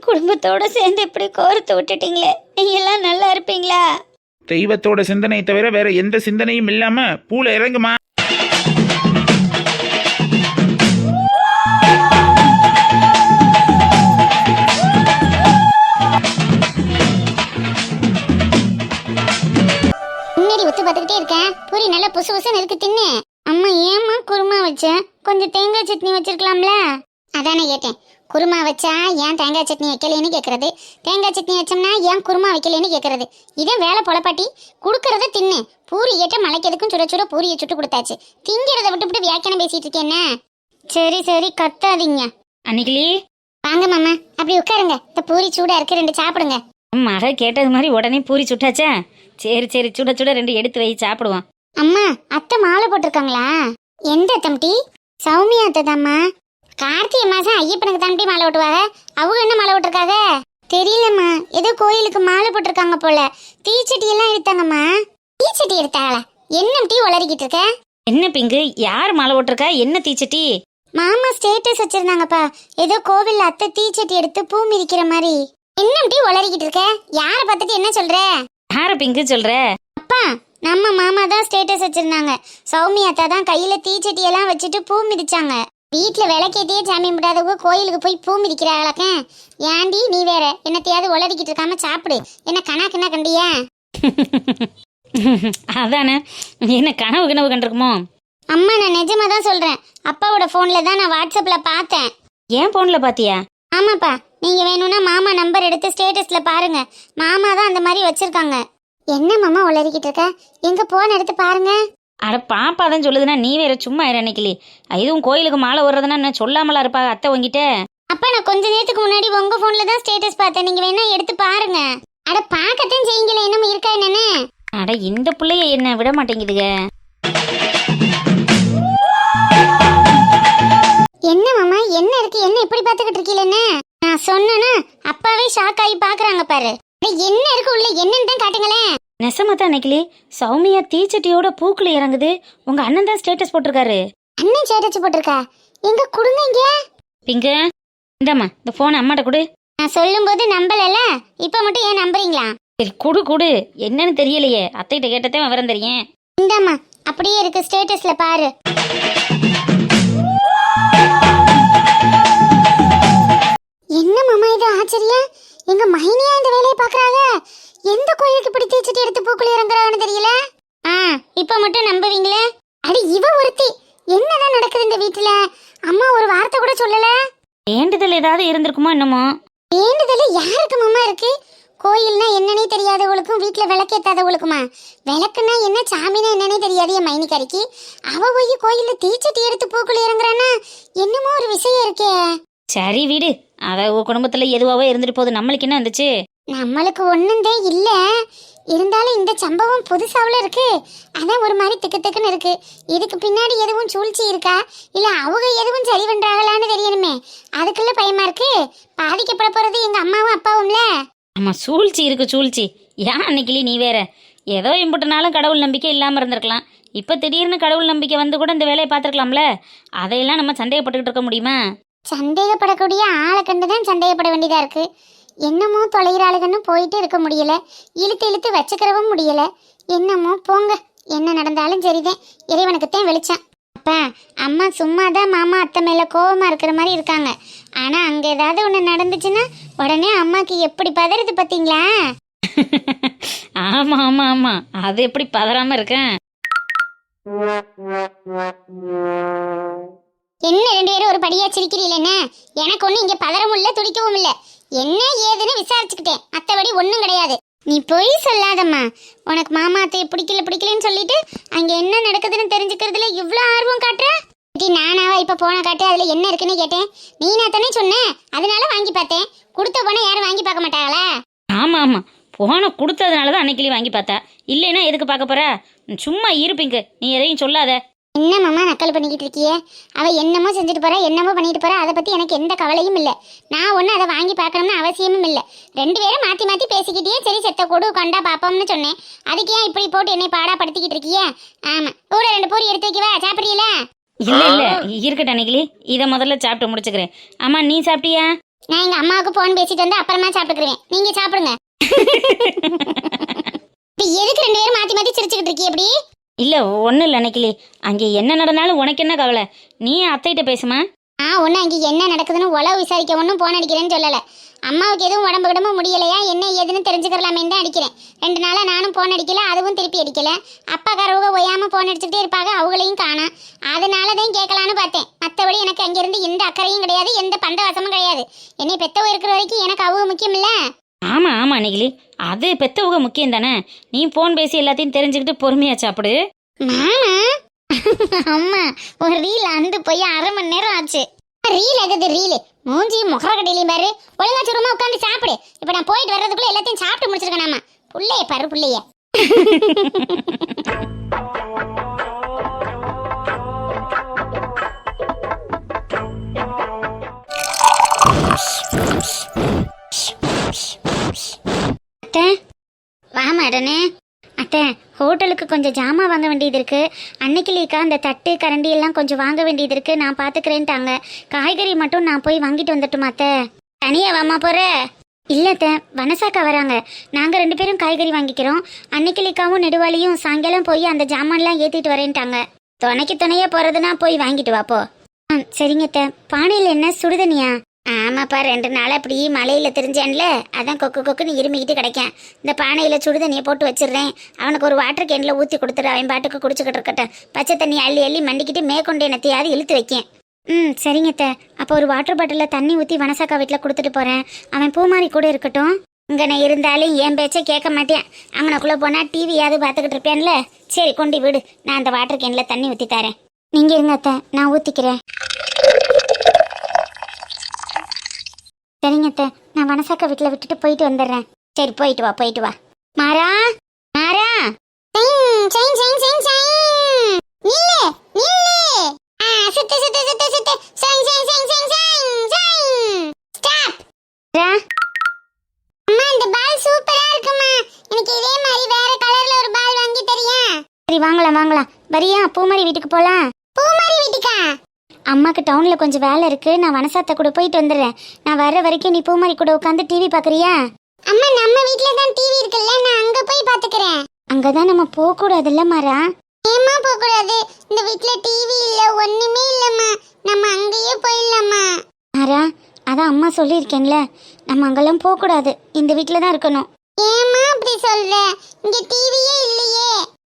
குடும்பத்தோட சேர்ந்து இப்படி கோர்த்து விட்டுட்டீங்களே, நீங்க எல்லாம் நல்லா இருப்பீங்களா? தெய்வத்தோட சிந்தனை தவிர வேற எந்த சிந்தனையும் இல்லாம பூல இறங்குமா. முன்னாடி ஒத்து பார்த்துக்கிட்டே இருக்கேன். பூரி நல்லா புசு புசுன்னு இருக்கு, தின்னு. அம்மா ஏம்மா குருமா வச்சேன்? கொஞ்சம் தேங்காய் சட்னி வச்சிருக்கலாம்ல? அதானே கேட்டேன். குருமா வச்சா ஏன் தேங்காய் சட்னி வைக்கலேன்னு கேட்கறது, தேங்காய் சட்னி வச்சோம்னா ஏன் குருமா வைக்கலேன்னு கேட்கறது. இதே வேலை பொழப்பாட்டி. கொடுக்கறத தின்னு. பூரி ஏற்ற மலைக்கிறதுக்கும் சுட சுட பூரியை சுட்டு கொடுத்தாச்சு. திங்கிறத விட்டு வியாக்கியானம் பேசிட்டு இருக்கேன்னு. சரி சரி கத்தாதீங்க. அன்னைக்கிளி வாங்க மாமா, அப்படி உட்காருங்க. இந்த பூரி சூடா இருக்கு, 2 சாப்பிடுங்க. மக கேட்டது மாதிரி உடனே பூரி சுட்டாச்சா? சரி சரி, சுட சுட 2 எடுத்து வை, சாப்பிடுவோம். அம்மா, அத்தை மாலை போட்டிருக்காங்களா? எந்த தம்பி? சௌமியா அத்தை தாம்மா. கார்த்திகை மாசம் ஐயப்பனுக்கு தம்பி மாலை ஓட்டுவாங்க. அவங்க என்ன மாலை ஓட்டிருக்காங்க தெரியலம்மா. ஏதோ கோயிலுக்கு மாலை போட்டிருக்காங்க போல. தீச்சட்டி எல்லாம் எடுத்தாங்கம்மா. தீச்சட்டி எடுத்தாங்களா? என்ன டீ உளறிக்கிட்டு இருக்க? என்ன பிங்கு, யார் மாலை ஓட்டிருக்கா? என்ன தீச்சட்டி? மாமா ஸ்டேட்டஸ் வச்சிருந்தாங்கப்பா. ஏதோ கோவில்ல அத்தை தீச்சட்டி எடுத்து பூ மிதிக்கிற மாதிரி. என்ன டீ உளறிக்கிட்டு இருக்க? யாரை பார்த்துட்டு என்ன சொல்ற? யார பிங்கு சொல்ற? அப்பா, நம்ம மாமா தான் ஸ்டேட்டஸ் வச்சிருந்தாங்க. சௌமியா அத்தா தான் கையில தீச்சட்டி எல்லாம் வச்சுட்டு பூ மிதிச்சாங்க. வீட்டுல விளக்கேத்தியே சாமி கும்பிடாதவங்க கோயிலுக்கு போய் பூ மிதிக்கிறாங்களக்க. ஏண்டி நீ வேற என்னத்தையாவது உளறிக்கிட்டு இருக்காம சாப்பிடு. என்ன கணக்குன்னா கண்டியா? அதானே, என்ன கனவு கனவு கண்டிருக்குமோ? அம்மா, நான் நிஜமா தான் சொல்றேன். அப்பாவோட போன்ல தான் நான் வாட்ஸ்அப்ல பார்த்தேன். ஏன் போன்ல பாத்தியா? ஆமாப்பா, நீங்க வேணும்னா மாமா நம்பர் எடுத்து ஸ்டேட்டஸ்ல பாருங்க. மாமா தான் அந்த மாதிரி வச்சிருக்காங்க. என்ன மாமா உளறிக்கிட்டு இருக்க? எங்க போன் எடுத்து பாருங்க. அட பாப்பா தான் சொல்லுதுன்னா நீ வேற சும்மா இரு அன்னைக்கிளி. இதுவும் கோயிலுக்கு மாலை வர்றதுன்னா நான் சொல்லாமலா இருப்பா அத்தை உங்கிட்ட? அப்பா, நான் கொஞ்ச நேரத்துக்கு முன்னாடி உங்க போன்ல தான் ஸ்டேட்டஸ் பார்த்தேன். நீங்க வேணா எடுத்து பாருங்க. அட பாக்கத்தான் செய்யுங்களே, என்னமோ இருக்கா என்னன்னு. அட இந்த பிள்ளைய என்ன விட மாட்டேங்குதுங்க. என்ன மாமா, என்ன இருக்கு? என்ன இப்படி பாத்துக்கிட்டு இருக்கீங்களே? நான் சொன்னேன்னா அப்பாவே ஷாக் ஆகி பாக்குறாங்க பாரு. என்ன இருக்கு உள்ள, என்னன்னு தான் காட்டுங்களேன். நெசமாத்தான் அன்னைக்கிளி, சௌமியா தீச்சட்டியோட பூக்குள்ள இறங்குது. உங்க அண்ணன் தான் ஸ்டேட்டஸ் போட்டிருக்காரு. அண்ணன் ஸ்டேட்டஸ் போட்டிருக்கா? எங்க குடுங்க இங்க. பிங்கு, இந்தாம்மா இந்த போன் அம்மாட்ட கொடு. நான் சொல்லும் போது நம்பலல, இப்ப மட்டும் ஏன் நம்புறீங்களா? சரி குடு குடு, என்னன்னு தெரியலையே. அத்தைகிட்ட கேட்டதே விவரம் தெரியும். இந்தாம்மா, அப்படியே இருக்கு, ஸ்டேட்டஸ்ல பாரு. என்ன மாமா இது ஆச்சரியம்? எங்க மைனியா இந்த வேலையை பாக்குறாங்க. எந்த கோயிலுக்கு இப்படி தீச்சட்டி எடுத்து பூக்குள்ள இறங்குறாங்கன்னு தெரியல. இப்ப மட்டும் நம்புவீங்களே? அடி இவ ஒருத்தி. என்னதான் நடக்குது இந்த வீட்டுல? அம்மா ஒரு வார்த்தை கூட சொல்லல. வேண்டுதல் ஏதாவது இருந்திருக்குமோ என்னமோ? வேண்டுதல் யாருக்கு மாமா இருக்கு? கோயில்னா என்னன்னே தெரியாதவங்களுக்கும் வீட்டுல விளக்கேத்தாதவங்களுக்குமா? விளக்குன்னா என்ன, சாமினா என்னன்னே தெரியாது என் மைனிக்காரிக்கு. அவ போய் கோயில்ல தீச்சட்டி எடுத்து பூக்குள்ள இறங்குறானா? என்னமோ ஒரு விஷயம் இருக்கே. சரி வீடு, அத குடும்பத்துல எதுவாவோ இருந்துட்டு போகுது, நம்மளுக்கு என்ன வந்துச்சு? நம்மளுக்கு ஒண்ணுந்தே இல்ல. இருந்தாலும் இந்த சம்பவம் புதுசாவில் இருக்கு. அதான் ஒரு மாதிரி திக்கு திக்குன்னு இருக்கு. இதுக்கு பின்னாடி எதுவும் சூழ்ச்சி இருக்கா, இல்ல அவங்க எதுவும் சரி பண்றாங்களான்னு தெரியணுமே. அதுக்குள்ள பயமா இருக்கு. பாதிக்கப்பட போறது எங்க அம்மாவும் அப்பாவும்ல. ஆமா, சூழ்ச்சி இருக்கு சூழ்ச்சி. ஏன் அன்னைக்கிளி நீ வேற? ஏதோ இம்புட்டனாலும் கடவுள் நம்பிக்கை இல்லாம இருந்திருக்கலாம். இப்ப திடீர்னு கடவுள் நம்பிக்கை வந்து கூட இந்த வேலையை பார்த்துருக்கலாம்ல. அதையெல்லாம் நம்ம சந்தேகப்பட்டுக்கிட்டு இருக்க முடியுமா? சந்தேகப்படக்கூடிய ஆளை கண்டுதான் சந்தேகப்பட வேண்டியதா இருக்கு. என்னமோ தொலைகிற ஆளுகன்னு போயிட்டு இருக்க முடியல. இழுத்து இழுத்து வச்சுக்கிறவும் முடியல. என்னமோ போங்க, என்ன நடந்தாலும் சரிதான், இறைவனுக்குத்தான் வெளிச்சம். அப்பா, அம்மா சும்மாதான் மாமா அத்தை மேல கோவமா இருக்கிற மாதிரி இருக்காங்க. ஆனா அங்க ஏதாவது ஒண்ணு நடந்துச்சுன்னா உடனே அம்மாக்கு எப்படி பதறது பாத்தீங்களா? ஆமா ஆமா ஆமா, அது எப்படி பதறாம இருக்கேன்? என்ன 2 பேரும் ஒரு படியா சிரிக்கிறீங்களே? எனக்கு ஒண்ணு இங்க பதறவும் இல்ல, துடிக்கவும் இல்ல. என்ன ஏதுன்னு விசாரிச்சுக்கிட்டேன், அத்தபடி ஒண்ணும் கிடையாது. நீ பொய் சொல்லாதம்மா. உனக்கு மாமா அத்தையை பிடிக்கலன்னு சொல்லிட்டு அங்க என்ன நடக்குதுன்னு தெரிஞ்சுக்கிறதுல இவ்வளவு ஆர்வம் காட்டுற. நானாவா இப்ப போன காட்டு அதுல என்ன இருக்குன்னு கேட்டேன். நீனா தானே சொன்ன, அதனால வாங்கி பார்த்தேன். கொடுத்த போன யாரும் வாங்கி பார்க்க மாட்டாங்களா? ஆமா ஆமா, போன கொடுத்ததுனாலதான் அன்னைக்கிளி வாங்கி பார்த்தா. இல்லைன்னா எதுக்கு பார்க்க போற? சும்மா இருப்பீங்க, நீ எதையும் சொல்லாத. என்ன மாமா நக்கல் பண்ணிக்கிட்டு இருக்கியே? அவ என்னமோ செஞ்சுட்டு போறா, என்னமோ பண்ணிட்டு போறா. அதை பத்தி எனக்கு எந்த கவலையும் இல்ல. நான் ஒன்னும் அதை வாங்கி பார்க்கணும்னு அவசியமும் இல்ல. 2 பேரும் மாத்தி மாத்தி பேசிக்கிட்டே சரி செத்த கொடு கண்டா பாப்போம்னு சொன்னேன். அதுக்கு ஏன் இப்படி போட்டு என்னை பாடா படுத்திக்கிட்டு இருக்கியே? ஆமா, கூட 2 பூரி எடுத்து வைக்கவா? சாப்பிடுறீல? இல்ல இல்ல இருக்கட்டும் அன்னைக்கிளி, இதை முதல்ல சாப்பிட்டு முடிச்சுக்கிறேன். ஆமா, நீ சாப்பிட்டியா? நான் எங்க அம்மாவுக்கு போன் பேசிட்டு வந்து அப்புறமா சாப்பிட்டுக்கிறேன். நீங்க சாப்பிடுங்க. இப்ப எதுக்கு 2 பேரும் மாத்தி மாத்தி சிரிச்சுக்கிட்டு இருக்கீ எப்படி? இல்லை ஒன்றும் இல்லை அன்னைக்கிளி, அங்கே என்ன நடந்தாலும் உனக்கு என்ன கவலை, நீ அத்தைகிட்ட பேசுமா. ஒன்னும் அங்க என்ன நடக்குதுன்னு உளவு விசாரிக்க ஒன்னும் போன் அடிக்கிறேன்னு சொல்லல. அம்மாவுக்கு எதுவும் உடம்பு கிடம்பு முடியலையா என்ன ஏதுன்னு தெரிஞ்சுக்கலாமே தான் அடிக்கிறேன். 2 நாளா நானும் போன் அடிக்கல, அதுவும் திருப்பி அடிக்கல. அப்பாக்காரவங்க ஒய்யாம போன் அடிச்சுட்டே இருப்பாங்க, அவங்களையும் காணோம். அதனாலதான் கேட்கலான்னு பார்த்தேன். மற்றபடி எனக்கு அங்கிருந்து எந்த அக்கறையும் கிடையாது, எந்த பந்தவாசமும் கிடையாது. என்னை பெத்தவ இருக்கிற வரைக்கும் எனக்கு அவங்க முக்கியம் இல்ல. ஆமாம் ஆமாம் அன்னைக்கிளி, அது பெத்தவங்க முக்கியம் தானே. நீ ஃபோன் பேசி எல்லாத்தையும் தெரிஞ்சுக்கிட்டு பொறுமையா சாப்பிடு. மாமா அம்மா ஒரு ரீல் அந்து போய் 1/2 மணி நேரம் ஆச்சு. ரீல் ஆகுது ரீல் மூஞ்சி முகர கடையிலையும் பாரு. ஒழுங்கா சுருமா உட்காந்து சாப்பிடு. இப்ப நான் போயிட்டு வர்றதுக்குள்ள எல்லாத்தையும் சாப்பிட்டு முடிச்சிருக்கேனாமா. புள்ளைய பாரு புள்ளைய. அத்தை வாமாடனே. அத்தை ஹோட்டலுக்கு கொஞ்சம் ஜாமான் வாங்க வேண்டியது இருக்கு. அன்னைக்கு லீக்கா அந்த தட்டு கரண்டி எல்லாம் கொஞ்சம் வாங்க வேண்டியது இருக்கு, நான் பாத்துக்கிறேன்ட்டாங்க. காய்கறி மட்டும் நான் போய் வாங்கிட்டு வந்துட்டுமா அத்தை? தனியா வாமா போற? இல்லத்த வனசாக்கா வராங்க, நாங்க 2 பேரும் காய்கறி வாங்கிக்கிறோம். அன்னைக்கு லீக்காவும் நெடுவாளியும் சாயங்காலம் போய் அந்த ஜாமான்லாம் ஏத்திட்டு வரேன்ட்டாங்க. துணைக்கு துணையா போறதுன்னா போய் வாங்கிட்டு வாப்போ. சரிங்க அத்தை. பானையில் என்ன சுடுதனியா? ஆமாப்பா 2 நாள் அப்படி மலையில தெரிஞ்சேன்ல, அதான் கொக்கு கொக்குன்னு இருமிக்கிட்டு கிடைக்கேன். இந்த பானையில சுடு தண்ணியை போட்டு வச்சிடுறேன். அவனுக்கு ஒரு வாட்டர் கேன்ல ஊற்றி கொடுத்துட்டு அவன் பாட்டுக்கு குடிச்சுக்கிட்டு இருக்கட்டும். பச்சை தண்ணி அள்ளி அள்ளி மண்டிக்கிட்டு மேற்கொண்டு என்னத்தையாவது இழுத்து வைக்கேன். சரிங்க அத்தை. அப்போ ஒரு வாட்டர் பாட்டிலில் தண்ணி ஊற்றி வனசாக்கா வீட்டில் கொடுத்துட்டு போகிறேன். அவன் பூமாரி கூட இருக்கட்டும். இங்கே நான் இருந்தாலும் என் பேச்சை கேட்க மாட்டேன். அங்கனக்குள்ளே போனால் டிவியாவது பார்த்துக்கிட்டு இருப்பேன்ல. சரி கொண்டு விடு, நான் அந்த வாட்டர் கேனில் தண்ணி ஊற்றி தரேன். நீங்கள் இருங்க அத்தை, நான் ஊற்றிக்கிறேன். சரிங்க அத்தை, நான் வனசாக்கா வீட்டில் விட்டுட்டு போயிட்டு வந்துடுறேன். சரி போயிட்டு வா போயிட்டு வா. மாறா மாறா சரி வாங்கலாம் வாங்கலாம். வரியா பூமாரி வீட்டுக்கு போலாம்? பூமாரி வீட்டுக்கா? அம்மாக்கு டவுன்ல கொஞ்சம் வேலை இருக்கு, நான் வனசாத்த கூட போயிட்டு வந்துடுறேன். நான் வர்ற வரைக்கும் நீ பூமாரி கூட உட்காந்து டிவி பாக்குறியா? அம்மா நம்ம வீட்ல தான் டிவி இருக்குல்ல, நான் அங்க போய் பாத்துக்கறேன். அங்கதான் நம்ம போக கூடாதுல்ல மாறா? ஏமா போக கூடாது? இந்த வீட்ல டிவி இல்ல, ஒண்ணுமே இல்லம்மா. நம்ம அங்கேயே போயிடலாமா? மாறா அதான் அம்மா சொல்லியிருக்கேன்ல, நம்ம அங்கெல்லாம் போக கூடாது, இந்த வீட்ல தான் இருக்கணும். ஏமா அப்படி சொல்ற? இங்க டிவியே இல்லையே.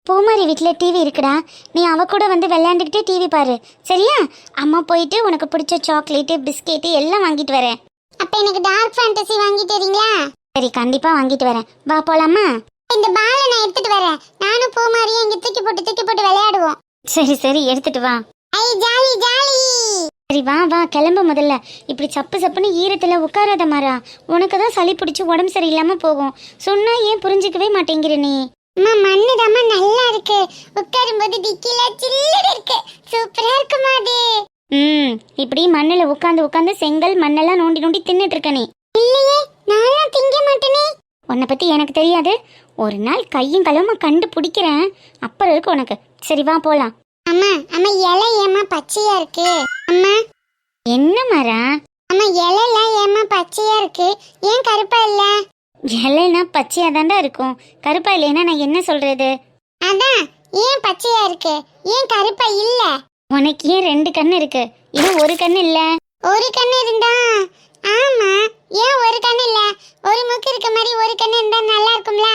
பூமாரி வீட்டில் டிவி இருக்குடா, நீ அவ கூட வந்து விளையாண்டுக்கிட்டே டிவி பாரு சரியா? அம்மா போயிட்டு உனக்கு பிடிச்ச சாக்லேட்டு பிஸ்கெட்டு எல்லாம் வாங்கிட்டு வரேன். அப்போ எனக்கு டார்க் ஃபேண்டசி வாங்கிட்டு வரீங்களா? சரி கண்டிப்பாக வாங்கிட்டு வரேன். வா போலாமா? இந்த பாலை நான் எடுத்துட்டு வரேன். நானும் பூமாரியும் இங்கே தூக்கி போட்டு விளையாடுவோம். சரி சரி எடுத்துட்டு வா. ஐ ஜாலி ஜாலி. சரி வா வா கிளம்பு. முதல்ல இப்படி சப்பு சப்புன்னு ஈரத்தில் உட்காராத மாறா, உனக்கு தான் சளி பிடிச்சி உடம்பு சரியில்லாமல் போகும். சொன்னா ஏன் புரிஞ்சுக்கவே மாட்டேங்கிற நீ? மண்ணு தாமா நல்லா இருக்கு, உட்காரும்போது டிக்கில சில்லுன்னு இருக்கு, சூப்பரா இருக்குமா அது? இப்படி மண்ணுல உட்காந்து உட்காந்து செங்கல் மண்ணெல்லாம் நோண்டி நோண்டி தின்னுட்டு இருக்க நீ. இல்லையே நான் திங்க மாட்டேனே. உன்னை பத்தி எனக்கு தெரியாது, ஒரு நாள் கையும் களவுமா கண்டு பிடிக்கிறேன், அப்புறம் இருக்கு உனக்கு. சரி வா போலாம். அம்மா அம்மா இலை ஏமா பச்சையா இருக்கு? அம்மா என்ன மரா? அம்மா இலைலாம் ஏமா பச்சையா இருக்கு, ஏன் கருப்பா இல்ல? இலைனா பச்சையா தாண்டா இருக்கும், கருப்பா இல்லைன்னா நான் என்ன சொல்றது? அதான் ஏன் பச்சையா இருக்கு, ஏன் கருப்பா இல்ல? உனக்கு ஏன் 2 கண்ணு இருக்கு, இது ஒரு கண்ணு இல்ல? ஒரு கண்ணு இருந்தா ஆமா, ஏன் ஒரு கண்ணு இல்ல? ஒரு மூக்கு இருக்க மாதிரி ஒரு கண்ணு இருந்தா நல்லா இருக்கும்ல?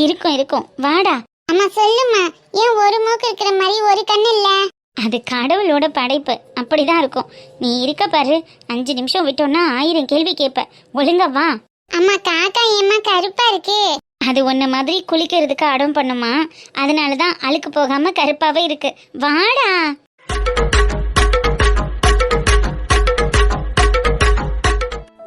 இருக்கும் இருக்கும் வாடா. அம்மா சொல்லுமா, ஏன் ஒரு மூக்கு இருக்கிற மாதிரி ஒரு கண்ணு இல்ல? அது கடவுளோட படைப்பு, அப்படிதான் இருக்கும். நீ இருக்க பாரு, 5 நிமிஷம் விட்டோன்னா 1000 கேள்வி கேட்ப. ஒழுங்கா வா. அம்மா காக்கா ஏம்மா கருப்பா இருக்கு? அது ஒன்ன மாதிரி குளிக்கிறதுக்கு அடம் பண்ணுமா, அதனாலதான் அழுக்கு போகாம கருப்பாவே இருக்கு. வாடா.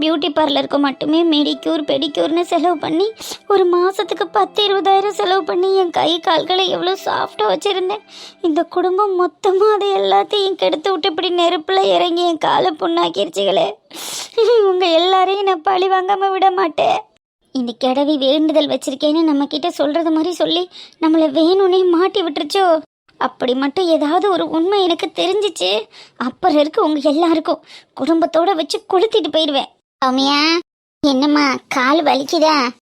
பியூட்டி பார்லருக்கு மட்டுமே மெடிக்யூர் பெடிக்யூர்னு செலவு பண்ணி ஒரு மாதத்துக்கு 10-20,000 செலவு பண்ணி என் கை கால்களை எவ்வளோ சாஃப்டாக வச்சுருந்தேன். இந்த குடும்பம் மொத்தமாக அதை எல்லாத்தையும் கெடுத்து விட்டு இப்படி நெருப்பில் இறங்கி என் காலை புண்ணாக்கிருச்சுகளே. உங்கள் எல்லாரையும் நான் பழி வாங்காமல் விட மாட்டேன். இந்த கிடவி வேண்டுதல் வச்சிருக்கேன்னு நம்மக்கிட்ட சொல்கிறது மாதிரி சொல்லி நம்மளை வேணும்னே மாட்டி விட்டுருச்சோ. அப்படி மட்டும் ஏதாவது ஒரு உண்மை எனக்கு தெரிஞ்சிச்சு, அப்புறம் இருக்கு உங்கள் எல்லாருக்கும் குடும்பத்தோடு வச்சு கொளுத்திட்டு போயிடுவேன். சௌமியா, என்னம்மா கால் வலிக்குதா?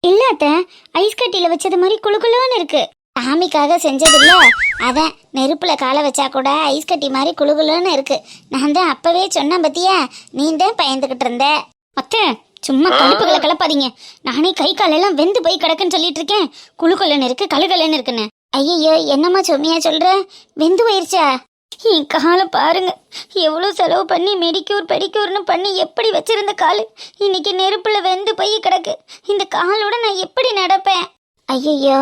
இல்ல அத்தை, ஐஸ் கட்டியில வச்சது மாதிரி குளுகுளுன்னு இருக்கு. சாமிக்காக செஞ்சது இல்ல, அதான் நெருப்புல காலை வச்சா கூட ஐஸ் கட்டி மாதிரி குளுகுளுன்னு இருக்கு. நான் தான் அப்பவே சொன்னேன் பத்தியா, நீ தான் பயந்துகிட்டு இருந்த. அத்தை சும்மா கடுப்புகளை கிளப்பாதீங்க. நானே கை காலெல்லாம் வெந்து போய் கிடக்குன்னு சொல்லிட்டு இருக்கேன். குளுகுளுன்னு இருக்கு கழுகலன்னு இருக்குன்னு. ஐயோ, என்னம்மா சௌமியா சொல்ற? வெந்து போயிருச்சா? என் காலை பாருங்க, எவ்வளோ செலவு பண்ணி மெடிக்யூர் பெடிக்யூர்னு பண்ணி எப்படி வச்சிருந்த கால் இன்னைக்கு நெருப்புல வெந்து போய் கிடக்கு. இந்த காலோட நான் எப்படி நடப்பேன்? ஐயோ,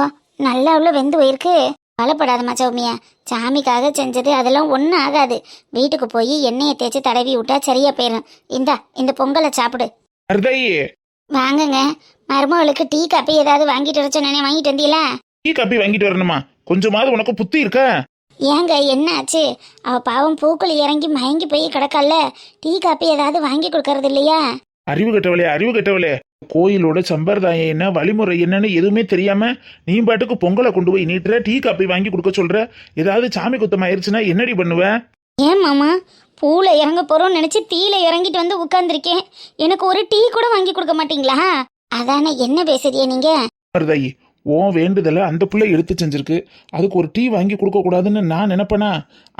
நல்லா உள்ள வெந்து போயிருக்கு. கவலைப்படாதம்மா சௌமியா, சாமிக்காக செஞ்சது அதெல்லாம் ஒன்றும் ஆகாது. வீட்டுக்கு போய் எண்ணெயை தேய்ச்சி தடவி விட்டா சரியா போயிடும். இந்த பொங்கலை சாப்பிடு. மருதாயி, வாங்குங்க. மருமகளுக்கு டீ காப்பி ஏதாவது வாங்கிட்டு வர சொன்னேனே, வாங்கிட்டு வந்தீங்களா? டீ காப்பி வாங்கிட்டு வரணுமா? கொஞ்சமாவது உனக்கு புத்தி இருக்கா? ஏங்க என்ன ஆச்சு? அவ பாவம் பூக்குள் இறங்கி மயங்கி போய் கிடக்கல்ல. டீ காப்பி ஏதாவது வாங்கி கொடுக்கறது இல்லையா? அறிவு கெட்டவளே. கோயிலோட சம்பிரதாயம் என்ன, வழிமுறை என்னன்னு எதுவுமே தெரியாம நீ பாட்டுக்கு பொங்கலை கொண்டு போய் நீட்டுற, டீ காப்பி வாங்கி கொடுக்க சொல்ற. ஏதாவது சாமி குத்தம் ஆயிருச்சுன்னா என்னடி பண்ணுவ? ஏன் மாமா, பூல இறங்க போறோம்னு நினைச்சு தீல இறங்கிட்டு வந்து உட்கார்ந்துருக்கேன். எனக்கு ஒரு டீ கூட வாங்கி கொடுக்க மாட்டீங்களா? அதானே, என்ன பேசுறிய நீங்க? மருதாயி, உன் வேண்டுதலை அந்த பிள்ளை எடுத்து செஞ்சிருக்கு, அதுக்கு ஒரு டீ வாங்கி கொடுக்க கூடாதுன்னு நான் நினைப்பேனா?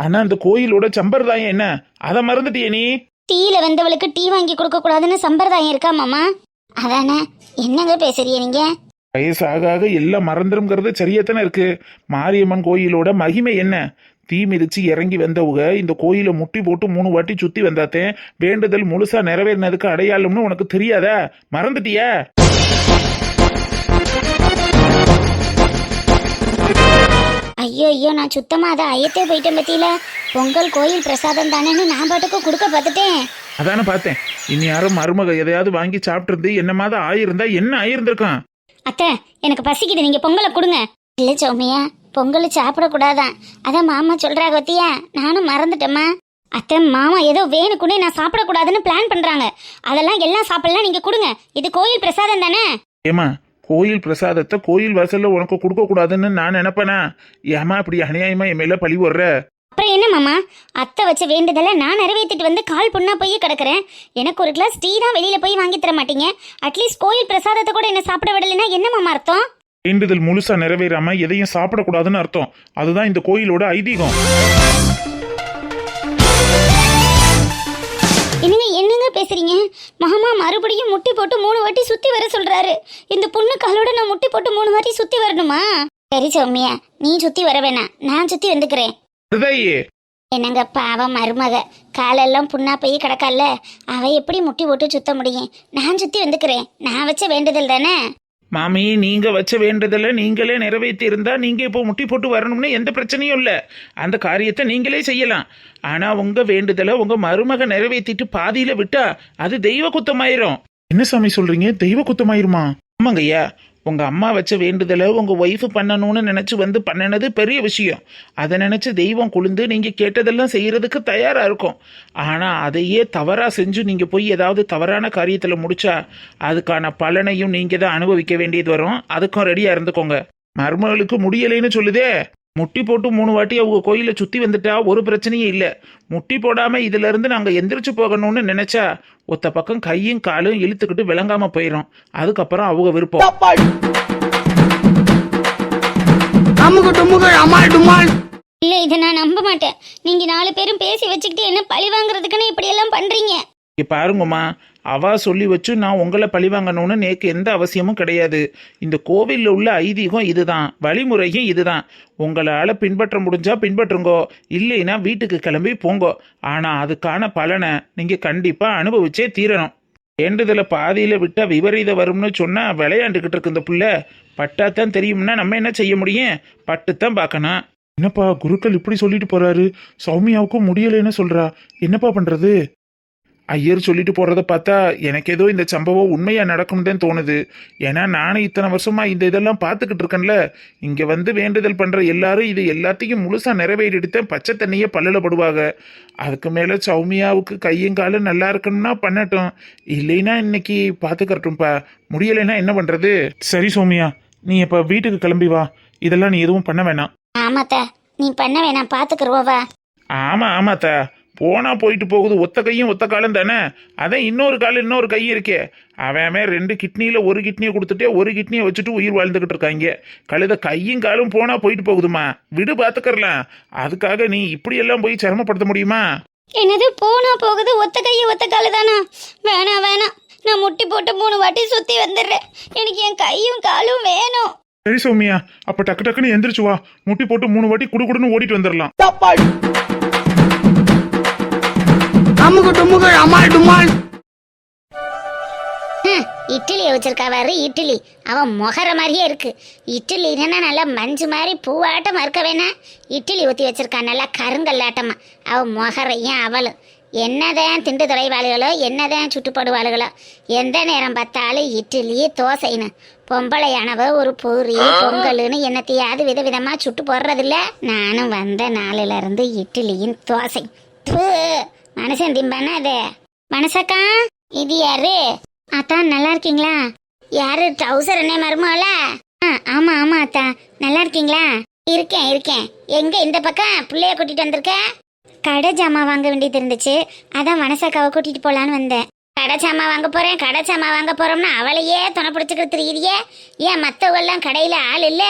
ஆனா அந்த கோயிலோட சம்பிரதாயம் என்ன, அதை மறந்துட்டியே நீ? டீல வந்தவளுக்கு டீ வாங்கி கொடுக்க கூடாதுன்னு சம்பிரதாயம் இருக்கா மாமா? அதானே, என்னங்க பேசுறிய நீங்க? வயசாக எல்லாம் மறந்துருங்கிறது சரியாத்தானே இருக்கு. மாரியம்மன் கோயிலோட மகிமை என்ன? தீ மிதிச்சு இறங்கி வந்தவங்க இந்த கோயிலை முட்டி போட்டு 3 வாட்டி சுத்தி வந்தாத்தேன் வேண்டுதல் முழுசா நிறைவேறினதுக்கு அடையாளம்னு உனக்கு தெரியாதா? மறந்துட்டியா? ஐயோ, நான் சுத்தமா அதை ஐயத்தே போயிட்டேன் பத்தியில. பொங்கல் கோயில் பிரசாதம் தானேன்னு நான் பாட்டுக்கு கொடுக்க பார்த்துட்டேன். அதானே பார்த்தேன். இனி யாரும் மருமக எதையாவது வாங்கி சாப்பிட்டு என்னமாவது ஆயிருந்தா என்ன ஆயிருந்திருக்கான்? அத்தை, எனக்கு பசிக்குது, நீங்க பொங்கலை கொடுங்க. இல்ல சௌமியா, பொங்கல் சாப்பிடக்கூடாதான். அதான் மாமா சொல்றாங்க பத்தியா, நானும் மறந்துட்டேம்மா. அத்தை, மாமா ஏதோ வேணுக்குன்னே நான் சாப்பிடக்கூடாதுன்னு பிளான் பண்றாங்க. அதெல்லாம் எல்லாம் சாப்பிடலாம், நீங்க கொடுங்க. இது கோயில் பிரசாதம் தானே. ஏமா, கோயில் பிரசாதத்தை கோயில் வாசல்ல உனக்கு கொடுக்க கூடாதுன்னு நான் நினைப்பேனா? ஏமா இப்படி அநியாயமா என் மேல பழி வர்ற? அப்புறம் என்ன மாமா, அத்தை வச்ச வேண்டுதலை நான் நிறைவேற்றிட்டு வந்து கால் புண்ணா போய் கிடக்குறேன். எனக்கு ஒரு கிளாஸ் டீ தான் வெளியில போய் வாங்கி தர மாட்டீங்க. அட்லீஸ்ட் கோயில் பிரசாதத்தை கூட என்ன சாப்பிட விடலைன்னா என்ன மாமா அர்த்தம்? வேண்டுதல் முழுசா நிறைவேறாம எதையும் சாப்பிடக்கூடாதுன்னு அர்த்தம். அதுதான் இந்த கோயிலோட ஐதீகம். என்னங்க பேசுறீங்க? மாமா மறுபடியும் முட்டி போட்டு 3 வாட்டி சுத்தி வர சொல்றாரு. இந்த பொண்ணு காலோட நான் முட்டி போட்டு 3 வாட்டி சுத்தி வரணுமா? சரி சௌமியா, நீ சுத்தி வர வேணாம், நான் சுத்தி வந்துக்கிறேன். என்னங்க பாவம் மருமக, காலெல்லாம் புண்ணா போய் கிடக்கல்ல, அவ எப்படி முட்டி போட்டு சுத்த முடியும்? நான் சுத்தி வந்துக்கிறேன். நான் வச்ச வேண்டுதல் தானே. மாமி, நீங்க வச்ச வேண்டுதலை நீங்களே நிறைவேற்றி இருந்தா நீங்க இப்போ முட்டி போட்டு வரணும்னு எந்த பிரச்சனையும் இல்லை. அந்த காரியத்தை நீங்களே செய்யலாம். ஆனா உங்க வேண்டுதலை உங்க மருமக நிறைவேற்றிட்டு பாதியில விட்டா அது தெய்வ குத்தமாயிரும். என்ன சாமி சொல்றீங்க? தெய்வ குத்தமாயிருமா? ஆமாங்க ஐயா, உங்க அம்மா வச்ச வேண்டுதலை உங்க ஒய்ஃபு பண்ணணும்னு நினைச்சு வந்து பண்ணினது பெரிய விஷயம். அதை நினைச்சு தெய்வம் குளிந்து நீங்க கேட்டதெல்லாம் செய்யறதுக்கு தயாரா இருக்கும். ஆனா அதையே தவறா செஞ்சு நீங்க போய் ஏதாவது தவறான காரியத்துல முடிச்சா அதுக்கான பலனையும் நீங்க தான் அனுபவிக்க வேண்டியது வரும். அதுக்கும் ரெடியா இருந்துக்கோங்க. மருமகளுக்கு முடியலைன்னு சொல்லுதே, முட்டி போட்டு 3 வாட்டி அவங்க கோயிலை சுத்தி வந்துட்டா ஒரு பிரச்சனையும் இல்லை. முட்டி போடாம இதுல இருந்து நாங்க எந்திரிச்சு போகணும்னு நினைச்சா ஒத்த பக்கம் கையும் காலும் இழுத்துக்கிட்டு விளங்காம போயிடும். அதுக்கப்புறம் அவங்க விருப்பம். இல்ல, இதை நான் நம்ப மாட்டேன். நீங்க 4 பேரும் பேசி வச்சுக்கிட்டு என்ன பழி வாங்குறதுக்குன்னு இப்படி எல்லாம் பண்றீங்க. இங்க பாருங்கம்மா, அவா சொல்லி வச்சு நான் உங்களை பழிவாங்கணும்னு நேக்கு எந்த அவசியமும் கிடையாது. இந்த கோவிலில் உள்ள ஐதீகம் இதுதான், வழிமுறையும் இதுதான். உங்களால் பின்பற்ற முடிஞ்சா பின்பற்றுங்கோ, இல்லைன்னா வீட்டுக்கு கிளம்பி போங்கோ. ஆனால் அதுக்கான பலனை நீங்கள் கண்டிப்பாக அனுபவிச்சே தீரணும். வேண்டுதலை பாதியில் விட்டால் விபரீதம் வரும்னு சொன்னால் விளையாண்டுக்கிட்டு இருக்கு இந்த புள்ள. பட்டாத்தான் தெரியும்னா நம்ம என்ன செய்ய முடியும்? பட்டுத்தான் பார்க்கணும். என்னப்பா குருக்கள் இப்படி சொல்லிட்டு போறாரு, சௌமியாவுக்கும் முடியலைன்னு சொல்றா, என்னப்பா பண்றது? ஐயர் சொல்லிட்டு போறத பார்த்தா எனக்கு ஏதோ இந்த சம்பவம் உண்மையா நடக்கும்னு தான் தோணுது. ஏன்னா நானும் இத்தனை வருஷமா இந்த இதெல்லாம் பார்த்துக்கிட்டு இருக்கேன்ல. இங்க வந்து வேண்டுதல் பண்ற எல்லாரும் இது எல்லாத்தையும் முழுசா நிறைவேறிட்டு பச்சை தண்ணியே பல்லுல படுவாங்க. அதுக்கு மேல சௌமியாவுக்கு கையும் காலும் நல்லா இருக்கணும்னா பண்ணட்டும், இல்லைன்னா இன்னைக்கு பாத்துக்கட்டும்பா. முடியலைன்னா என்ன பண்றது? சரி சௌமியா, நீ இப்ப வீட்டுக்கு கிளம்பி வா. இதெல்லாம் நீ எதுவும் பண்ண வேணாம். ஆமாத்தா, நீ பண்ண வேணாம், பாத்துக்கிறோவா. ஆமா ஆமாத்தா, போனா போயிட்டு போகுது, ஒத்த கையும் ஒத்த காலம் தானே. அதான் இன்னொரு காலம் இன்னொரு கை இருக்கே. அவன் 2 கிட்னியில ஒரு கிட்னியை கொடுத்துட்டே ஒரு கிட்னியை வச்சுட்டு உயிர் வாழ்ந்துகிட்டு இருக்காங்க. கழுத கையும் காலும் போனா போயிட்டு போகுதுமா, விடு பாத்துக்கறலாம். அதுக்காக நீ இப்படி எல்லாம் போய் சிரமப்படுத்த முடியுமா? என்னது போனா போகுது, ஒத்த கையை ஒத்த காலு தானா? வேணாம் வேணாம், நான் முட்டி போட்டு 3 வாட்டி சுத்தி வந்துடுறேன். எனக்கு என் கையும் காலும் வேணும். சரி சௌமியா, அப்ப டக்கு டக்குன்னு எந்திரிச்சு வா. முட்டி போட்டு 3 வாட்டி குடுகுடுன்னு ஓடிட்டு வந்துடலாம். இட்லியை வச்சிருக்கா பாரு, இட்லி அவன் முகர மாதிரியே இருக்கு. இட்லி என்னன்னா நல்லா மஞ்சு மாதிரி பூவாட்டம் இருக்க வேணா, இட்லி ஊற்றி வச்சிருக்கா நல்லா கருங்கல்லாட்டமா. அவன் முகர ஏன் அவளும் என்னதான் திண்டு துறைவாளுகளோ என்னதான் சுட்டுப்படுவாளுகளோ, எந்த நேரம் பார்த்தாலும் இட்லி தோசைன்னு. பொம்பளையானவ ஒரு பூரி பொங்கல்னு என்னத்தையாவது விதவிதமா சுட்டு போடுறதில்ல. நானும் வந்த நாளில இருந்து இட்லியும் தோசை. மனுஷன் திம்பானா அது? மனசக்கா, இது யாரு? அத்தான் நல்லா இருக்கீங்களா? யாரு ட்ரௌசர் என்ன மருமால? ஆமா ஆமா அத்தா, நல்லா இருக்கீங்களா? இருக்கேன் இருக்கேன். எங்க இந்த பக்கம் பிள்ளைய கூட்டிட்டு வந்திருக்க? கடை ஜாமான் வாங்க வேண்டியது இருந்துச்சு, அதான் மனசாக்காவை கூட்டிட்டு போலான்னு வந்தேன். கடை சாமான் வாங்க போறேன் கடை சாமான் வாங்க போறோம்னா அவளையே துணை பிடிச்சிக்கிட்டு தெரியுறியே. ஏன் மற்றவெல்லாம் கடையில ஆள் இல்ல?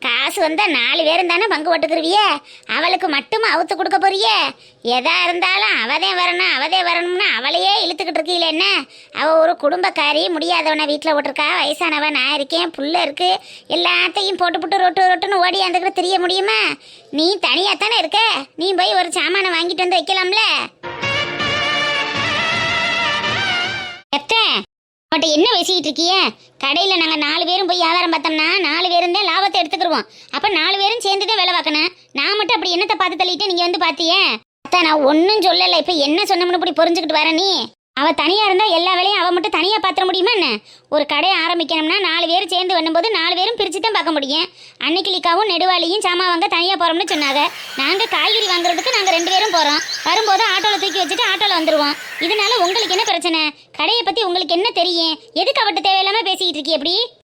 காசு வந்தா 4 பேரும் தானே பங்கு போட்டுக்கிருவிய, அவளுக்கு மட்டும் அவுத்து கொடுக்க போறிய? எதா இருந்தாலும் அவதே வரணும்னு அவளையே இழுத்துக்கிட்டு இருக்கீல என்ன? அவ ஒரு குடும்பக்காரி, முடியாதவனை வீட்டில் விட்டுருக்கா, வயசானவ நான் இருக்கேன், புள்ள இருக்கு, எல்லாத்தையும் போட்டு ரொட்டுன்னு ஓடி வந்துக்கிட்டு தெரிய முடியுமா? நீ தனியா தானே இருக்க, நீ போய் ஒரு சாமானை வாங்கிட்டு வந்து வைக்கலாம்ல. அவட்ட என்ன பேசிக்கிட்டு இருக்கிய? கடையில் நாங்கள் 4 பேரும் போய் வியாபாரம் பார்த்தோம்னா 4 பேரும் தான் லாபத்தை எடுத்துக்கிடுவோம். அப்போ 4 பேரும் சேர்ந்து தான் வேலை பார்க்கணும். நான் மட்டும் அப்படி என்னத்தை பார்த்து தள்ளிட்டு நீங்கள் வந்து பார்த்தியே? அத்தான் நான் ஒன்றும் சொல்லலை. இப்போ என்ன சொன்னோம்னு இப்படி புரிஞ்சுக்கிட்டு வர நீ? அவள் தனியாக இருந்தால் எல்லா வேலையும் அவள் மட்டும் தனியாக பார்த்துட முடியுமா என்ன? ஒரு கடையை ஆரம்பிக்கணும்னா 4 பேர் சேர்ந்து வரும்போது 4 பேரும் பிரித்து தான் பார்க்க முடியும். அன்னைக்கிளிக்காவும் நெடுவாளியும் சாமான் வாங்க தனியாக போகிறோம்னு சொன்னாங்க. நாங்கள் காய்கறி வாங்குறதுக்கு நாங்கள் 2 பேரும் போகிறோம். வரும்போது ஆட்டோவில் தூக்கி வச்சுட்டு ஆட்டோவில் வந்துடுவோம். இதனால உங்களுக்கு என்ன பிரச்சனை? கடையை பற்றி உங்களுக்கு என்ன தெரியும்? எதுக்கு அவட்ட தேவையில்லாமல் பேசிக்கிட்டு இருக்கி? எப்படி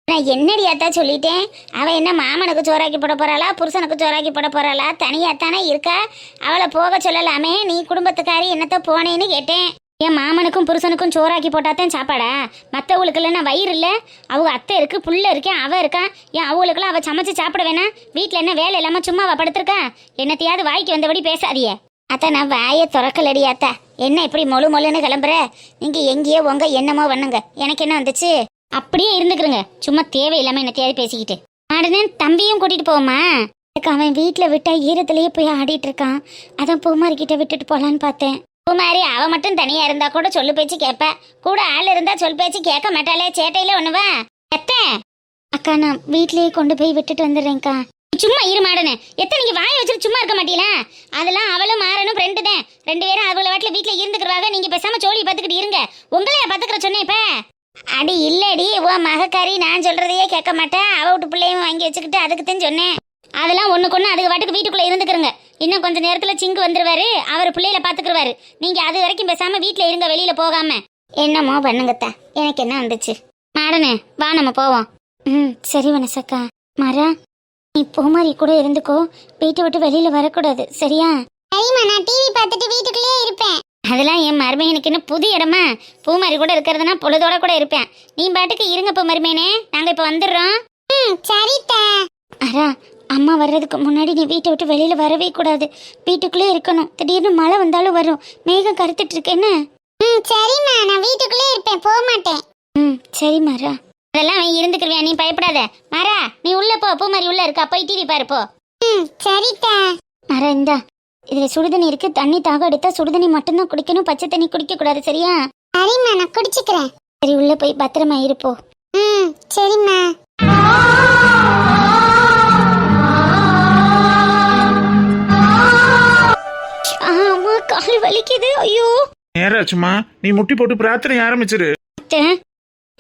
நான் என்னடியாத்தா சொல்லிட்டேன்? அவள் என்ன மாமனுக்கு சோறாக்கி போட போகிறாளா, புருஷனுக்கு சோறாக்கி போட போகிறாளா? தனியாகத்தானே இருக்கா, அவளை போக சொல்லலாமே. நீ குடும்பத்துக்காரி என்னத்த போனேன்னு கேட்டேன். என் மாமனுக்கும் புருஷனுக்கும் சோறாக்கி போட்டாதான் சாப்பாடா? மற்றவங்களுக்கு இல்லைன்னா வயிறு இல்லை? அவங்க அத்தை இருக்கு, புள்ள இருக்கேன், அவள் இருக்கான். ஏன் அவங்களுக்குலாம் அவள் சமைச்சு சாப்பிட வேணாம்? வீட்டில் என்ன வேலை இல்லாமல் சும்மாவா படுத்திருக்கா? என்னத்தையாவது வாய்க்கு வந்தபடி பேசாதியே. அத்தா நான் வாயை திறக்கலடி அத்தா. என்ன இப்படி மொழுன்னு கிளம்புற? நீங்கள் எங்கேயோ உங்க என்னமோ பண்ணுங்க, எனக்கு என்ன வந்துச்சு? அப்படியே இருந்துக்கிறங்க, சும்மா தேவையில்லாமல் என்னத்தையாவது பேசிக்கிட்டு. ஆடுனே தம்பியும் கூட்டிகிட்டு போவோமா? அவன் வீட்டில் விட்டா ஈரத்துலேயே போய் ஆடிட்டு இருக்கான், அதான் பூமாரிக்கிட்ட விட்டுட்டு போகலான்னு பார்த்தேன். பூமாரி அவ மட்டும் தனியா இருந்தா கூட சொல்லு பேச்சு கேட்ப, கூட ஆள் இருந்தா சொல் பேச்சு கேட்க மாட்டாளே, சேட்டையில ஒண்ணுவா? எத்தனை அக்கா நான் வீட்லயே கொண்டு போய் விட்டுட்டு வந்துடுறேன்க்கா. சும்மா இரு மாடனே, எத்தனை நீங்க வாயை வச்சுட்டு சும்மா இருக்க மாட்டீங்களா? அதெல்லாம் அவளும் மாறனும் ஃப்ரெண்டு தான், 2 பேரும் அவளை வீட்டுல இருந்துக்கிறவாங்க. நீங்க பேசாம சோழி பார்த்துக்கிட்டு இருங்க. உங்களையா பாத்துக்கிற சொன்னேன் இப்ப? அடி இல்லடி, ஓ மகக்காரி நான் சொல்றதையே கேட்க மாட்டேன். அவ விட்டு பிள்ளையும் வாங்கி வச்சுக்கிட்டு அதுக்குத்தான் சொன்னேன். அதெல்லாம் ஒண்ணுக்கு அதுக்கு வாட்டுக்கு வீட்டுக்குள்ள இருந்துக்கிறங்க. இன்னும் கொஞ்சம் நேரத்துல சிங்கு வந்துருவாரு, அவர் பிள்ளையில பாத்துக்குருவாரு. நீங்க அது வரைக்கும் பேசாம வீட்டுல இருங்க, வெளியில போகாம. என்னமோ பண்ணுங்கத்தா, எனக்கு என்ன வந்துச்சு? மாடனே வா நம்ம போவோம். சரி வனசக்கா. மரா நீ பூமாரி கூட இருந்துக்கோ, வீட்டை விட்டு வெளியில வரக்கூடாது, சரியா? சரிம்மா, நான் டிவி பார்த்துட்டு வீட்டுக்குள்ளேயே இருப்பேன். அதெல்லாம் என் மருமையனுக்கு என்ன புது இடமா? பூமாரி கூட இருக்கிறதுனா பொழுதோட கூட இருப்பேன். நீ பாட்டுக்கு இருங்க பூமருமையனே, நாங்க இப்ப வந்துடுறோம். சரித்தா. அரா அம்மா வர்றதுக்கு முன்னாடி நீ வீட்டை விட்டு வெளியில வரவே கூடாது, வீட்டுக்குள்ளே இருக்கணும். திடீர்னு மழை வந்தாலும் வரும், மேகம் கருத்துட்டு இருக்கு என்ன? சரிம்மா, நான் வீட்டுக்குள்ளே இருப்பேன், போக மாட்டேன். சரி மாரா. அதெல்லாம் இருந்துக்கிறியா, நீ பயப்படாத. மாரா நீ உள்ள போ, பூமாரி உள்ள இருக்கா, போய் டிவி பாரு போ. சரித்தா. மாரா இந்தா, இதுல சுடுதண்ணி இருக்கு, தண்ணி தாக எடுத்தா சுடுதண்ணி மட்டும்தான் குடிக்கணும், பச்சை தண்ணி குடிக்க கூடாது, சரியா? சரிம்மா, நான் குடிச்சுக்கிறேன். சரி உள்ள போய் பத்திரமா இருப்போ. சரிம்மா. காலு வலிக்குது, ஐயோ. நேராச்சுமா, நீ முட்டி போட்டு பிரார்த்தனை ஆரம்பிச்சிரு.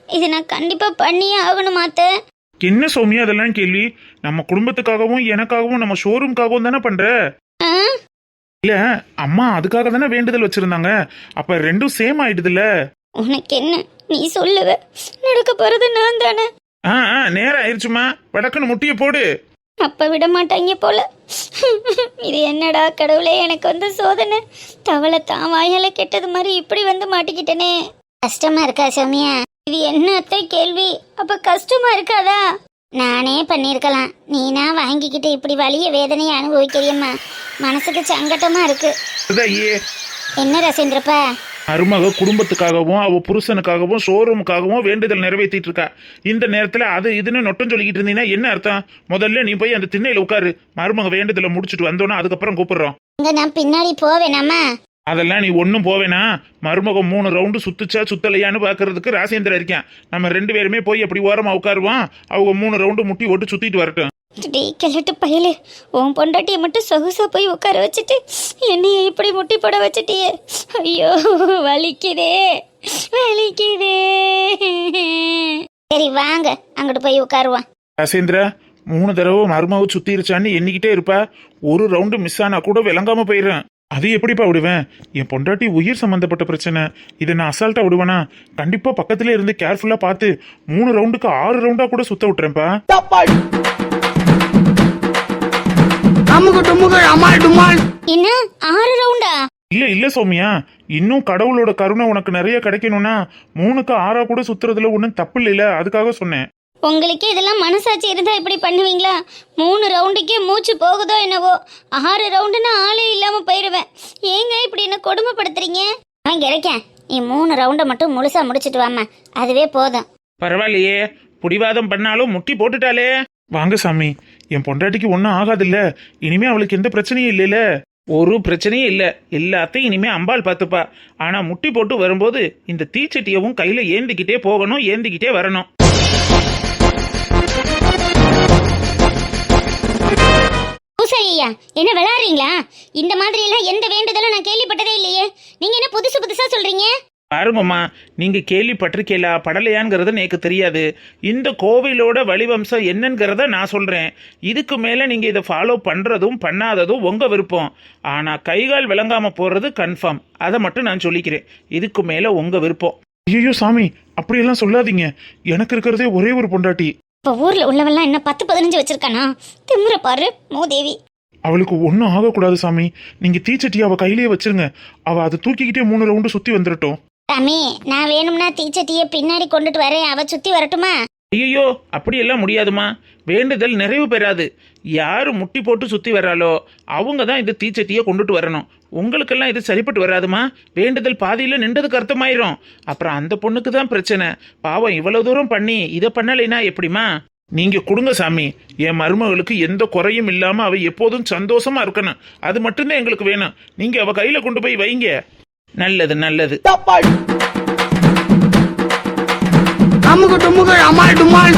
இது நான் கண்டிப்பா பண்ணியே ஆகணும் அத்தை. என்ன சௌமியா அதெல்லாம் கேள்வி? நம்ம குடும்பத்துக்காகவும் எனக்காகவும் நம்ம ஷோரூம்காகவும் தானே பண்ற? இல்ல அம்மா அதுக்காக தானே வேண்டுதல் வச்சிருந்தாங்க, அப்ப ரெண்டும் சேம் ஆயிடுதுல்ல. உனக்கு என்ன, நீ சொல்லுவ, நடக்க போறது நான் தானே. நேரம் ஆயிடுச்சுமா, வடக்குன்னு முட்டிய போடு. அப்ப விட மாட்டாங்க போல. இது என்னடா கடவுளே, எனக்கு வந்து சோதனை. தவளை தான் வாயால கெட்டது மாதிரி இப்படி வந்து மாட்டிக்கிட்டனே. கஷ்டமா இருக்கா சௌமியா? இது என்ன அத்தை கேள்வி? அப்ப கஷ்டமா இருக்காதா? நானே பண்ணிருக்கலாம், நீனா வாங்கிக்கிட்டு இப்படி வலிய வேதனையை அனுபவிக்கிறியம்மா. மனசுக்கு சங்கட்டமா இருக்கு. ஐயே, என்ன ரசேந்திரப்பா? மருமக குடும்பத்துக்காகவும் அவ புருஷனுக்காகவும் ஷோரூமுக்காகவும் வேண்டுதல் நிறைவேற்றிட்டு இருக்கா. இந்த நேரத்துல அது இதுன்னு நொட்டம் சொல்லிக்கிட்டு இருந்தீங்கன்னா என்ன அர்த்தம்? முதல்ல நீ போய் அந்த திண்ணையில உட்காரு. மருமக வேண்டுதலை முடிச்சுட்டு வந்தோன்னா அதுக்கப்புறம் கூப்பிடுறோம். இங்க நான் பின்னாடி போவேனாமா? அதெல்லாம் நீ ஒன்றும் போவேனா? மருமகம் 3 ரவுண்டு சுத்துச்சா சுத்தலையான்னு பாக்குறதுக்கு ராசேந்திரன் இருக்கேன். நம்ம 2 பேருமே போய் அப்படி ஓரமா உட்காருவோம். அவங்க 3 ரவுண்டு முட்டி ஓட்டு சுத்திட்டு வரட்டும். கிளட்டு பயலே, உன் பொண்டாட்டியை மட்டும் சொகுசா போய் உட்கார வச்சுட்டு என்னைய இப்படி முட்டி போட வச்சுட்டியே. ஐயோ வலிக்குதே, வலிக்குதே. சரி வாங்க, அங்கிட்டு போய் உட்காருவான். ராசேந்திரா, 3 தடவை மருமக சுத்திருச்சான்னு எண்ணிக்கிட்டே இருப்பா. ஒரு ரவுண்டு மிஸ் ஆனா கூட விளங்காம போயிடுறேன். அது எப்படிப்பா விடுவேன்? என் பொண்டாட்டி உயிர் சம்பந்தப்பட்ட பிரச்சனை. இதை நான் அசால்ட்டா விடுவேனா? கண்டிப்பா பக்கத்துல இருந்து கேர்ஃபுல்லா பார்த்து 3 ரவுண்டுக்கு 6 ரவுண்டா கூட சுத்த விட்டுறேன்ப்பா. என்ன 6 ரவுண்டா? இல்ல சௌமியா, இன்னும் கடவுளோட கருணை உனக்கு நிறைய கிடைக்கணும்னா 3க்கு 6 கூட சுத்துறதுல ஒன்றும் தப்பு இல்ல, அதுக்காக சொன்னேன். உங்களுக்கு இதெல்லாம் மனசாட்சி இருந்தா இப்படி பண்ணுவீங்களா? 3 ரவுண்டுக்கே மூச்சு போகுதோ என்னவோ. 6 ரவுண்டுன்னா ஆளே இல்லாம போயிடுவேன். ஏங்க இப்படி என்ன கொடுமைப்படுத்துறீங்க? அவன் கிடைக்கேன், நீ 3 ரவுண்டை மட்டும் முழுசா முடிச்சிட்டு வாமா, அதுவே போதும். பரவாயில்லையே, புடிவாதம் பண்ணாலும் முட்டி போட்டுட்டாலே. வாங்க சாமி, என் பொண்டாட்டிக்கு ஒன்றும் ஆகாதுல்ல. இனிமே அவளுக்கு எந்த பிரச்சனையும் இல்லைல்ல? ஒரு பிரச்சனையும் இல்லை, எல்லாத்தையும் இனிமே அம்பாள் பார்த்துப்பா. ஆனா முட்டி போட்டு வரும்போது இந்த தீச்சட்டியவும் கையில ஏந்திக்கிட்டே போகணும், ஏந்திக்கிட்டே வரணும். பூசாரியா, என்ன விளையாடுறீங்களா? இந்த மாதிரி எல்லாம் எந்த வேண்டுதலும் நான் கேள்விப்பட்டதே இல்லையே. நீங்க என்ன புதுசு புதுசா சொல்றீங்க? பாருங்கம்மா, நீங்க கேள்விப்பட்டிருக்கீங்களா படலையாங்கிறது எனக்கு தெரியாது. இந்த கோவிலோட வழிவம்சம் என்னங்கிறத நான் சொல்றேன். இதுக்கு மேல நீங்க இதை ஃபாலோ பண்றதும் பண்ணாததும் உங்க விருப்பம். ஆனா கைகால் விளங்காம போறது கன்ஃபார்ம். அதை மட்டும் நான் சொல்லிக்கிறேன். இதுக்கு மேல உங்க விருப்பம். ஐயோ சாமி, அப்படியெல்லாம் சொல்லாதீங்க. எனக்கு இருக்கிறதே ஒரே ஒரு பொண்டாட்டி. இப்ப ஊர்ல உள்ளவெல்லாம் என்ன 10-15 வச்சிருக்கானா? திமிர பாரு மூதேவி. அவளுக்கு ஒன்றும் ஆகக்கூடாது சாமி. நீங்க தீச்சட்டி அவ கையிலேயே வச்சிருங்க. அவ அதை தூக்கிக்கிட்டே 3 ரவுண்டு சுத்தி வந்துடட்டும். சாமி, நான் வேணும்னா தீச்சட்டியை பின்னாடி கொண்டுட்டு வரேன், அவ சுத்தி வரட்டுமா? ஐயோ, அப்படியெல்லாம் முடியாதுமா. வேண்டுதல் நிறைவு பெறாது. யாரு முட்டி போட்டு சுத்தி வர்றாளோ அவங்க தான் இந்த தீச்சட்டியை கொண்டுட்டு வரணும். உங்களுக்கெல்லாம் இது சரிப்பட்டு வராதுமா. வேண்டுதல் பாதியில நின்றதுக்கு அர்த்தமாயிரும். அப்புறம் அந்த பொண்ணுக்கு தான் பிரச்சனை. பாவம் இவ்வளவு தூரம் பண்ணி இதை பண்ணலைன்னா எப்படிமா? நீங்க கொடுங்க சாமி. என் மருமகளுக்கு எந்த குறையும் இல்லாம அவ எப்போதும் சந்தோஷமா இருக்கணும். அது மட்டும்தான் எங்களுக்கு வேணும். நீங்க அவ கையில கொண்டு போய் வைங்க. நல்லது நல்லது. அமுக டுமுக அமால் டுமால்.